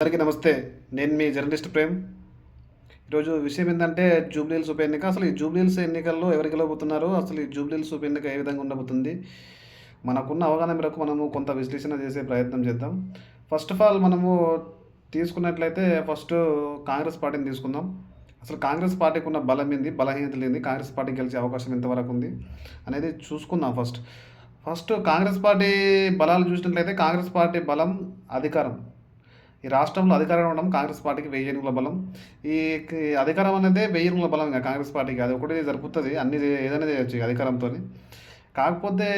అందరికీ నమస్తే. నేను మీ జర్నలిస్ట్ ప్రేమ్. ఈరోజు విషయం ఏందంటే జూబ్లీ హిల్స్ ఉప ఎన్నిక. అసలు ఈ జూబ్లీ హిల్స్ ఎన్నికల్లో ఎవరు గెలవబోతున్నారు? అసలు ఈ జూబ్లీ హిల్స్ ఉప ఎన్నిక ఏ విధంగా ఉండబోతుంది? మనకున్న అవగాహన మేరకు మనము కొంత విశ్లేషణ చేసే ప్రయత్నం చేద్దాం. ఫస్ట్ ఆఫ్ ఆల్ మనము తీసుకున్నట్లయితే ఫస్ట్ కాంగ్రెస్ పార్టీని తీసుకుందాం. అసలు కాంగ్రెస్ పార్టీకి ఉన్న బలం ఏంది? బలహీనతలు ఏంది? కాంగ్రెస్ పార్టీ గెలిచే అవకాశం ఎంతవరకు ఉంది? అనేది చూసుకుందాం ఫస్ట్. ఫస్ట్ కాంగ్రెస్ పార్టీ బలాలు చూసినట్లయితే కాంగ్రెస్ పార్టీ బలం అధికారం. ఈ రాష్ట్రంలో అధికారం ఉండడం కాంగ్రెస్ పార్టీకి 1000 ఏనుగుల బలం. ఈ అధికారం అనేది 1000 ఏనుగుల బలం ఇంకా కాంగ్రెస్ పార్టీకి. అది ఒకటి జరుపుతుంది. అన్ని ఏదైనా చేయొచ్చు ఈ అధికారంతో. కాకపోతే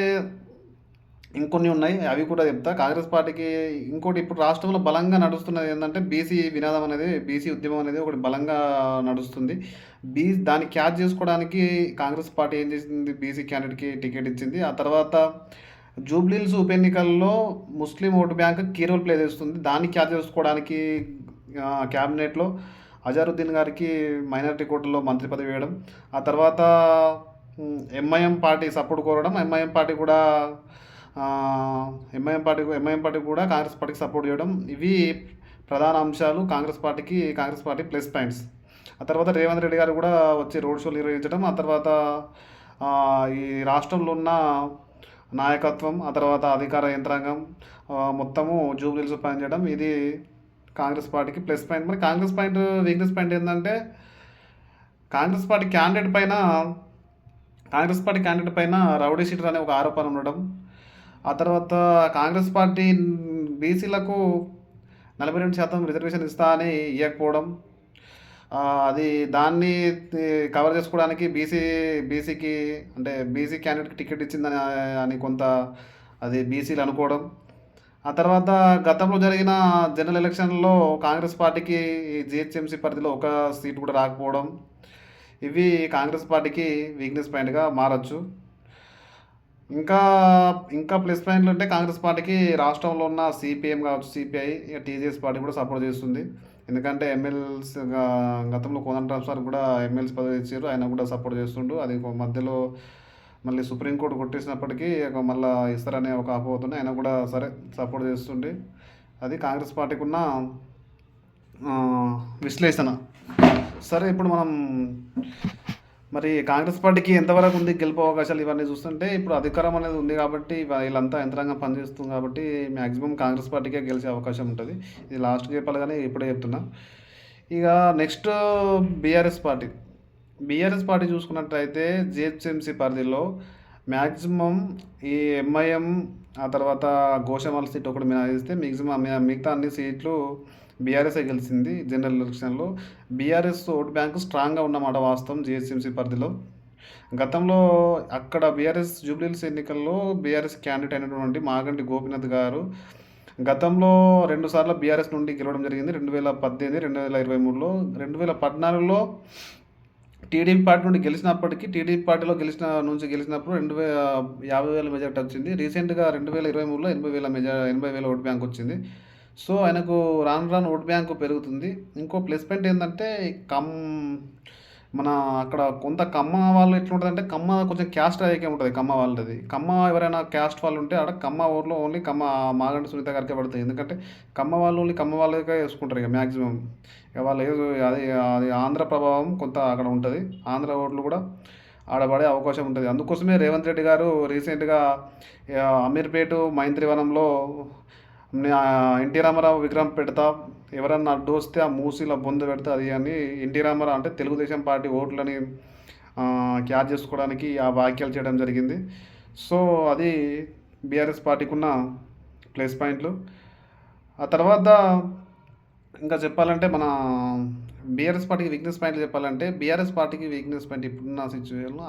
ఇంకొన్ని ఉన్నాయి, అవి కూడా చెప్తా. కాంగ్రెస్ పార్టీకి ఇంకోటి ఇప్పుడు రాష్ట్రంలో బలంగా నడుస్తున్నది ఏంటంటే బీసీ వినాదం అనేది, బీసీ ఉద్యమం అనేది ఒకటి బలంగా నడుస్తుంది. దాన్ని క్యాచ్ చేసుకోవడానికి కాంగ్రెస్ పార్టీ ఏం చేసింది, బీసీ క్యాండిడేట్కి టికెట్ ఇచ్చింది. ఆ తర్వాత జూబ్లీహిల్స్ ఉప ఎన్నికల్లో Muslim vote bank key role play చేస్తుంది. దాన్ని క్యాచ్ చేసుకోవడానికి క్యాబినెట్లో అజారుద్దీన్ గారికి మైనారిటీ కోటాలో మంత్రి పదవి వేయడం, ఆ తర్వాత ఎంఐఎం పార్టీ సపోర్ట్ కోరడం, ఎంఐఎం పార్టీ కూడా కాంగ్రెస్ పార్టీకి సపోర్ట్ చేయడం, ఇవి ప్రధాన అంశాలు కాంగ్రెస్ పార్టీ ప్లస్ పాయింట్స్. ఆ తర్వాత రేవంత్ రెడ్డి గారు కూడా వచ్చి రోడ్ షోలు నిర్వహించడం, ఆ తర్వాత ఈ రాష్ట్రంలో ఉన్న నాయకత్వం, ఆ తర్వాత అధికార యంత్రాంగం మొత్తము జూబ్లీహిల్స్ పనిచేయడం, ఇది కాంగ్రెస్ పార్టీకి ప్లస్ పాయింట్. మరి వీక్నెస్ పాయింట్ ఏంటంటే కాంగ్రెస్ పార్టీ క్యాండిడేట్ పైన రౌడీ షీటర్ అనే ఒక ఆరోపణ ఉండడం, ఆ తర్వాత కాంగ్రెస్ పార్టీ బీసీలకు 42% రిజర్వేషన్ ఇస్తా అని ఇవ్వకపోవడం, అది దాన్ని కవర్ చేసుకోవడానికి బీసీకి అంటే బీసీ క్యాండిడేట్కి టికెట్ ఇచ్చిందని అని కొంత అది బీసీలు అనుకోవడం, ఆ తర్వాత గతంలో జరిగిన జనరల్ ఎలక్షన్లో కాంగ్రెస్ పార్టీకి జిహెచ్ఎంసీ పరిధిలో ఒక సీటు కూడా రాకపోవడం, ఇవి కాంగ్రెస్ పార్టీకి వీక్నెస్ పాయింట్గా మారచ్చు. ఇంకా ఇంకా ప్లస్ పాయింట్లు అంటే కాంగ్రెస్ పార్టీకి రాష్ట్రంలో ఉన్న సిపిఎం కావచ్చు, సిపిఐ, టీజేఎస్ పార్టీ కూడా సపోర్ట్ చేస్తుంది. ఎందుకంటే ఎమ్మెల్సీ గతంలో కోదండరాం సార్ కూడా ఎమ్మెల్సీ పదవి ఇచ్చారు, ఆయన కూడా సపోర్ట్ చేస్తుండు. అది మధ్యలో మళ్ళీ సుప్రీంకోర్టు కొట్టేసినప్పటికీ మళ్ళీ ఇస్తారనే ఒక అపోహతోనే ఆయన కూడా సరే సపోర్ట్ చేస్తుండే. అది కాంగ్రెస్ పార్టీకి ఉన్న విశ్లేషణ. సరే, ఇప్పుడు మనం మరి కాంగ్రెస్ పార్టీకి ఎంతవరకు ఉంది గెలుపు అవకాశాలు ఇవన్నీ చూస్తుంటే, ఇప్పుడు అధికారం అనేది ఉంది కాబట్టి వీళ్ళంతా యంత్రాంగం పనిచేస్తుంది కాబట్టి మ్యాక్సిమం కాంగ్రెస్ పార్టీకే గెలిచే అవకాశం ఉంటుంది. ఇది లాస్ట్కి చెప్పాలి కానీ ఇప్పుడే చెప్తున్నా. ఇక నెక్స్ట్ బీఆర్ఎస్ పార్టీ చూసుకున్నట్టయితే జిహెచ్ఎంసీ పరిధిలో మ్యాక్సిమం ఈ ఎంఐఎం, ఆ తర్వాత గోషామల్ సీట్ ఒకటి మినహాయిస్తే మిగతా అన్ని సీట్లు బీఆర్ఎస్ఏ గెలిచింది. జనరల్ ఎలక్షన్లో బీఆర్ఎస్ ఓటు బ్యాంకు స్ట్రాంగ్గా ఉన్నమాట వాస్తవం జిహెచ్ఎంసీ పరిధిలో. గతంలో అక్కడ జూబ్లీహిల్స్ ఎన్నికల్లో బీఆర్ఎస్ క్యాండిడేట్ అయినటువంటి మాగంటి గోపీనాథ్ గారు గతంలో 2 సార్లు బీఆర్ఎస్ నుండి గెలవడం జరిగింది. 2018, 2023లో. 2014లో టీడీపీ పార్టీ నుండి గెలిచినప్పటికీ టీడీపీ పార్టీలో గెలిచినప్పుడు 50,000 మెజార్టీ వచ్చింది. రీసెంట్గా 2023లో 80,000 ఓటు బ్యాంక్ వచ్చింది. సో ఆయనకు రాను ఓటు బ్యాంకు పెరుగుతుంది. ఇంకో ప్లస్ పాయింట్ ఏంటంటే మన అక్కడ కొంత కమ్మ వాళ్ళు ఎట్లుంటుందంటే, కమ్మ కొంచెం క్యాస్ట్ ఐక్యం ఉంటుంది కమ్మ వాళ్ళది. కమ్మ ఎవరైనా క్యాస్ట్ వాళ్ళు ఉంటే ఆడ కమ్మ ఊర్లో ఓన్లీ మాగంటి సునీత గారికే పడుతుంది. ఎందుకంటే కమ్మ వాళ్ళు ఓన్లీ కమ్మ వాళ్ళకే వేసుకుంటారు ఇక మ్యాక్సిమం. ఇక వాళ్ళు అది ఆంధ్ర ప్రభావం కొంత అక్కడ ఉంటుంది. ఆంధ్ర ఓట్లు కూడా ఆడబడే అవకాశం ఉంటుంది. అందుకోసమే రేవంత్ రెడ్డి గారు రీసెంట్గా అమీర్పేట మైత్రివనంలో ఎన్టీ రామారావు విగ్రహం పెడతా, ఎవరన్నా అడ్డు వస్తే ఆ మూసీలో బొంద పెడతా అది అని ఎన్టీ రామారావు అంటే తెలుగుదేశం పార్టీ ఓట్లని క్యాచ్ చేసుకోవడానికి ఆ వ్యాఖ్యలు చేయడం జరిగింది. సో అది బీఆర్ఎస్ పార్టీకి ఉన్న ప్లస్ పాయింట్లు. ఆ తర్వాత ఇంకా చెప్పాలంటే మన బీఆర్ఎస్ పార్టీకి వీక్నెస్ పాయింట్ ఇప్పుడున్న సిచ్యువేషన్లో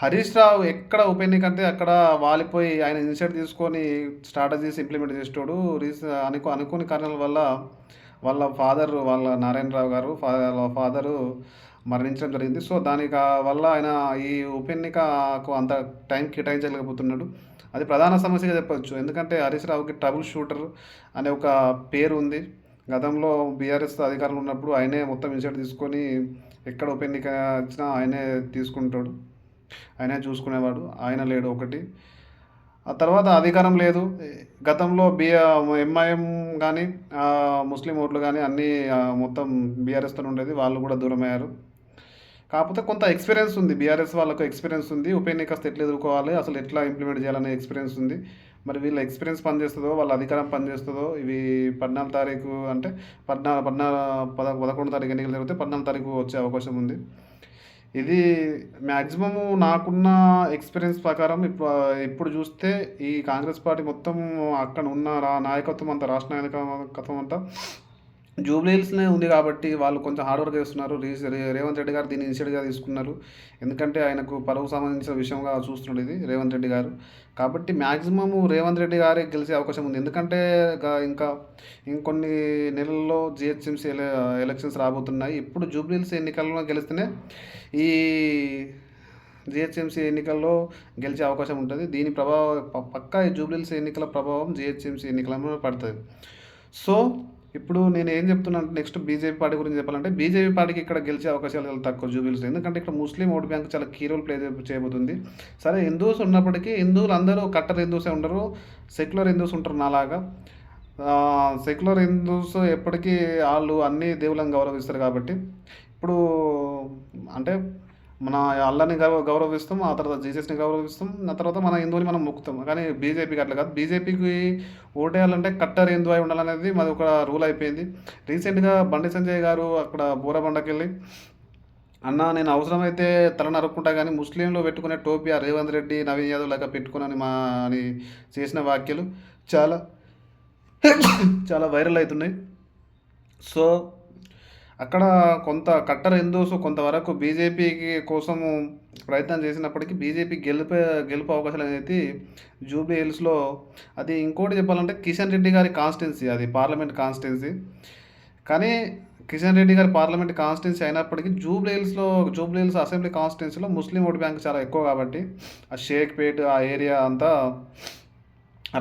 హరీష్ రావు ఎక్కడ ఉప ఎన్నిక అంటే అక్కడ వాలిపోయి ఆయన ఇనిషియేటివ్ తీసుకొని స్ట్రాటజీస్ ఇంప్లిమెంట్ చేసేటోడు. అనుకోని కారణాల వల్ల వాళ్ళ నారాయణరావు గారు వాళ్ళ ఫాదరు మరణించడం జరిగింది. సో వల్ల ఆయన ఈ ఉప ఎన్నికకు అంత టైం కేటాయించలేకపోతున్నాడు. అది ప్రధాన సమస్యగా చెప్పవచ్చు. ఎందుకంటే హరీష్ రావుకి ట్రబుల్ షూటర్ అనే ఒక పేరు ఉంది. గతంలో బీఆర్ఎస్ అధికారంలో ఉన్నప్పుడు ఆయనే మొత్తం ఇనిషియేటివ్ తీసుకొని ఎక్కడ ఉప ఎన్నిక వచ్చినా ఆయనే తీసుకుంటాడు, ఆయనే చూసుకునేవాడు. ఆయన లేడు ఒకటి. ఆ తర్వాత అధికారం లేదు. గతంలో ఎంఐఎం గానీ, ముస్లిం ఓట్లు గానీ అన్నీ మొత్తం బీఆర్ఎస్‌తోనే ఉండేది. వాళ్ళు గూడా దూరమయ్యారు. కాకపోతే కొంత ఎక్స్‌పీరియన్స్ ఉంది. బీఆర్ఎస్ వాళ్ళకు ఎక్స్‌పీరియన్స్ ఉంది. ఉప ఎన్నికొస్తే ఎట్లా ఎదుర్కోవాలి, అసలు ఎట్లా ఇంప్లిమెంట్ చేయాలనే ఎక్స్‌పీరియన్స్ ఉంది. మరి వీళ్ళ ఎక్స్‌పీరియన్స్ పనిచేస్తదో, వాళ్ళ అధికారం పనిచేస్తదో, ఇవి 14 తారీఖు అంటే పద్నా పద్నా పద 11 తారీఖు ఎన్నికలు జరిగితే 14 తారీఖు వచ్చే అవకాశం ఉంది. ఇది మాక్సిమము నాకున్న ఎక్స్‌పీరియన్స్ ప్రకారం ఇప్పుడు చూస్తే ఈ కాంగ్రెస్ పార్టీ మొత్తం అక్కడ ఉన్న నాయకత్వం అంతా, రాష్ట్ర నాయకత్వం అంతా జూబ్లీ హిల్స్‌నే ఉంది కాబట్టి వాళ్ళు కొంచెం హార్డ్ వర్క్ చేస్తున్నారు. రేవంత్ రెడ్డి గారు దీన్ని ఇనిషియేటివ్‌గా తీసుకున్నారు. ఎందుకంటే ఆయనకు పరువుకు సంబంధించిన విషయంగా చూస్తున్నాడు ఇది రేవంత్ రెడ్డి గారు. కాబట్టి మాక్సిమము రేవంత్ రెడ్డి గారే గెలిచే అవకాశం ఉంది. ఎందుకంటే ఇంకా ఇంకొన్ని నెలల్లో జీహెచ్ఎంసీ ఎలక్షన్స్ రాబోతున్నాయి. ఇప్పుడు జూబ్లీ హిల్స్ ఎన్నికల్లో గెలిస్తేనే ఈ జీహెచ్ఎంసీ ఎన్నికల్లో గెలిచే అవకాశం ఉంటుంది. దీని ప్రభావం పక్కా ఈ జూబ్లీ హిల్స్ ఎన్నికల ప్రభావం జీహెచ్ఎంసీ ఎన్నికల మీద పడుతుంది. సో ఇప్పుడు నేను ఏం చెప్తున్నా అంటే నెక్స్ట్ బీజేపీ పార్టీ గురించి చెప్పాలంటే బీజేపీ పార్టీకి ఇక్కడ గెలిచే అవకాశాలు చాలా తక్కువ జూబిలీస్లో. ఎందుకంటే ఇక్కడ ముస్లిం ఓట్ బ్యాంక్ చాలా కీ రోల్ ప్లే చేయబోతుంది. సరే హిందూస్ ఉన్నప్పటికీ హిందువులు అందరూ కట్టర్ హిందూసే ఉండరు, సెక్యులర్ హిందూస్ ఉంటారు నాలాగా. సెక్యులర్ హిందూస్ ఎప్పటికీ వాళ్ళు అన్ని దేవుళ్ళని గౌరవిస్తారు కాబట్టి ఇప్పుడు అంటే మన అల్లాని గౌరవిస్తాం, ఆ తర్వాత జీసస్ని గౌరవిస్తాం, ఆ తర్వాత మన హిందువుని మనం మొక్కుతాం. కానీ బీజేపీకి అట్లా కాదు. బీజేపీకి ఓటేయాలంటే కట్టర్ హిందూ అయి ఉండాలనేది మాది ఒక రూల్ అయిపోయింది. రీసెంట్గా బండి సంజయ్ గారు అక్కడ బోరబండకి వెళ్ళి, అన్న నేను అవసరమైతే తల నరుక్కుంటా కానీ ముస్లింలు పెట్టుకునే టోపీ ఆ రేవంత్ రెడ్డి, నవీన్ యాదవ్ లాగా పెట్టుకున్నాను అని చేసిన వ్యాఖ్యలు చాలా చాలా వైరల్ అవుతున్నాయి. సో అక్కడ కొంత కట్టర్ హిందూస్ కొంతవరకు బీజేపీకి కోసము ప్రయత్నం చేసినప్పటికీ బీజేపీ గెలుపు అవకాశాలు అనేది జూబ్లీ హిల్స్లో. అది ఇంకోటి చెప్పాలంటే కిషన్ రెడ్డి గారి కాన్స్టిట్యున్సీ, అది పార్లమెంట్ కాన్స్టిట్యున్సీ. కానీ కిషన్ రెడ్డి గారి పార్లమెంట్ కాన్స్టిట్యున్సీ అయినప్పటికీ జూబ్లీ హిల్స్ అసెంబ్లీ కాన్స్టిట్యున్సీలో ముస్లిం ఓటు బ్యాంక్ చాలా ఎక్కువ కాబట్టి ఆ షేక్పేట్ ఆ ఏరియా అంతా,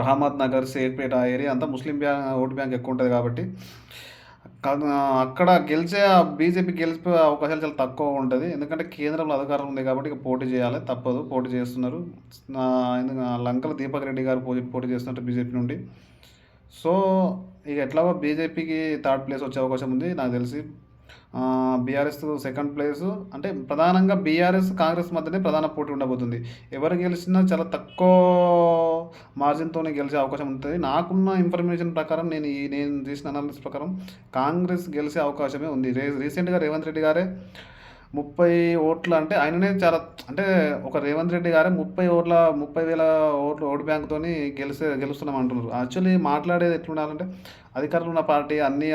రహమత్ నగర్, షేక్పేట్ ఆ ఏరియా అంతా ముస్లిం ఓటు బ్యాంక్ ఎక్కువ ఉంటుంది కాబట్టి అక్కడ బీజేపీ గెలిపే అవకాశాలు చాలా తక్కువ ఉంటుంది. ఎందుకంటే కేంద్రంలో అధికారం ఉంది కాబట్టి ఇక పోటీ చేయాలి, తప్పదు, పోటీ చేస్తున్నారు. లంకల దీపక్ రెడ్డి గారు పోటీ చేస్తున్నట్టు బీజేపీ నుండి. సో ఇక ఎట్లాగో బీజేపీకి థర్డ్ ప్లేస్ వచ్చే అవకాశం ఉంది నాకు తెలిసి. బీఆర్ఎస్ సెకండ్ ప్లేసు, అంటే ప్రధానంగా బీఆర్ఎస్ కాంగ్రెస్ మధ్యనే ప్రధాన పోటీ ఉండబోతుంది. ఎవరు గెలిచినా చాలా తక్కువ మార్జిన్తోనే గెలిచే అవకాశం ఉంటుంది. నాకున్న ఇన్ఫర్మేషన్ ప్రకారం, నేను చేసిన అనాలిసిస్ ప్రకారం కాంగ్రెస్ గెలిచే అవకాశమే ఉంది. రీసెంట్గా రేవంత్ రెడ్డి గారే 30 ఓట్లు, అంటే ఆయననే చాలా, అంటే ఒక రేవంత్ రెడ్డి గారే 30,000 ఓటు బ్యాంక్తోని గెలుస్తున్నాం అంటున్నారు. యాక్చువల్లీ మాట్లాడేది ఎట్లుండాలంటే అధికారంలో ఉన్న పార్టీ అన్ని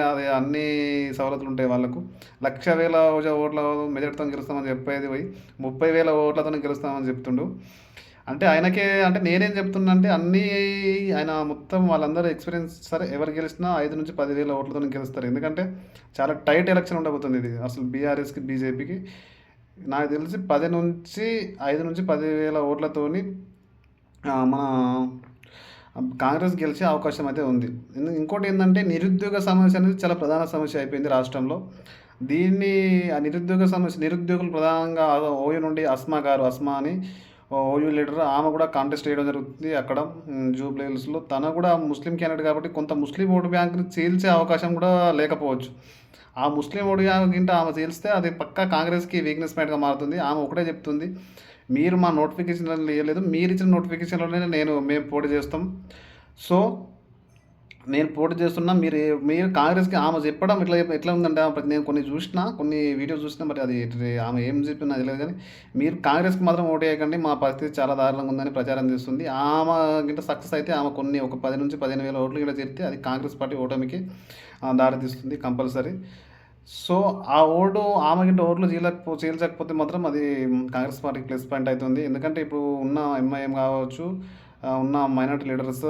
సవలతులు ఉంటాయి వాళ్ళకు. 1,00,000 ఓట్ల మెజార్టీతో గెలుస్తామని చెప్పేది పోయి 30,000 ఓట్లతో గెలుస్తామని చెప్తుండు. అంటే ఆయనకే, అంటే నేనేం చెప్తున్నా అంటే ఆయన మొత్తం వాళ్ళందరూ ఎక్స్పీరియన్స్. సరే ఎవరు గెలిచినా 5,000-10,000 ఓట్లతో గెలుస్తారు. ఎందుకంటే చాలా టైట్ ఎలక్షన్ ఉండబోతుంది ఇది అసలు బీఆర్ఎస్కి బీజేపీకి. నాకు తెలిసి 5,000-10,000 ఓట్లతోని మన కాంగ్రెస్ గెలిచే అవకాశం అయితే ఉంది. ఇంకోటి ఏంటంటే నిరుద్యోగ సమస్య అనేది చాలా ప్రధాన సమస్య అయిపోయింది రాష్ట్రంలో. ఆ నిరుద్యోగులు ప్రధానంగా ఓయూ నుండి అస్మా అని ఓయూ లీడర్, ఆమె కూడా కాంటెస్ట్ చేయడం జరుగుతుంది అక్కడ జూబ్లీ హిల్స్లో. తను కూడా ముస్లిం క్యాండిడేట్ కాబట్టి కొంత ముస్లిం ఓటు బ్యాంక్ని చీల్చే అవకాశం కూడా లేకపోవచ్చు. ఆ ముస్లిం ఓటు బ్యాంక్ ఆమె చీల్స్తే అది పక్కా కాంగ్రెస్కి వీక్నెస్ పాయింట్గా మారుతుంది. ఆమె ఒకటే చెప్తుంది, మీరు మా నోటిఫికేషన్లు ఇవ్వలేదు, మీరు ఇచ్చిన నోటిఫికేషన్లోనే మేము పోటీ చేస్తాం. సో నేను పోటీ చేస్తున్నా, మీరు కాంగ్రెస్కి ఆమె చెప్పడం ఎట్లా ఉందంటే, నేను కొన్ని వీడియోస్ చూసినా, మరి అది ఆమె ఏం చెప్పినా తెలియదు. కానీ మీరు కాంగ్రెస్కి మాత్రం ఓటు వేయకండి, మా పరిస్థితి చాలా దారుణంగా ఉందని ప్రచారం చేస్తుంది. ఆమె గిట్ట సక్సెస్ అయితే ఆమె ఒక 10,000-15,000 ఓట్లు గిట్ట చేరితే అది కాంగ్రెస్ పార్టీ ఓటమికి దారితీస్తుంది కంపల్సరీ. సో ఆమె గిట్ట ఓట్లు చీల్చకపోతే మాత్రం అది కాంగ్రెస్ పార్టీకి ప్లస్ పాయింట్ అవుతుంది. ఎందుకంటే ఇప్పుడు ఉన్న ఎంఐఎం కావచ్చు, ఉన్న మైనార్టీ లీడర్స్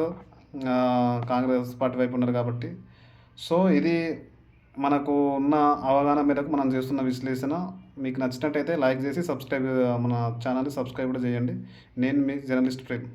కాంగ్రెస్ పార్టీ వైపు ఉన్నారు కాబట్టి. సో ఇది మనకు ఉన్న అవగాహన మేరకు మనం చేస్తున్న విశ్లేషణ. మీకు నచ్చినట్టయితే లైక్ చేసి మన ఛానల్ని సబ్స్క్రైబ్ కూడా చేయండి. నేను మీ జర్నలిస్ట్ ప్రేమ్.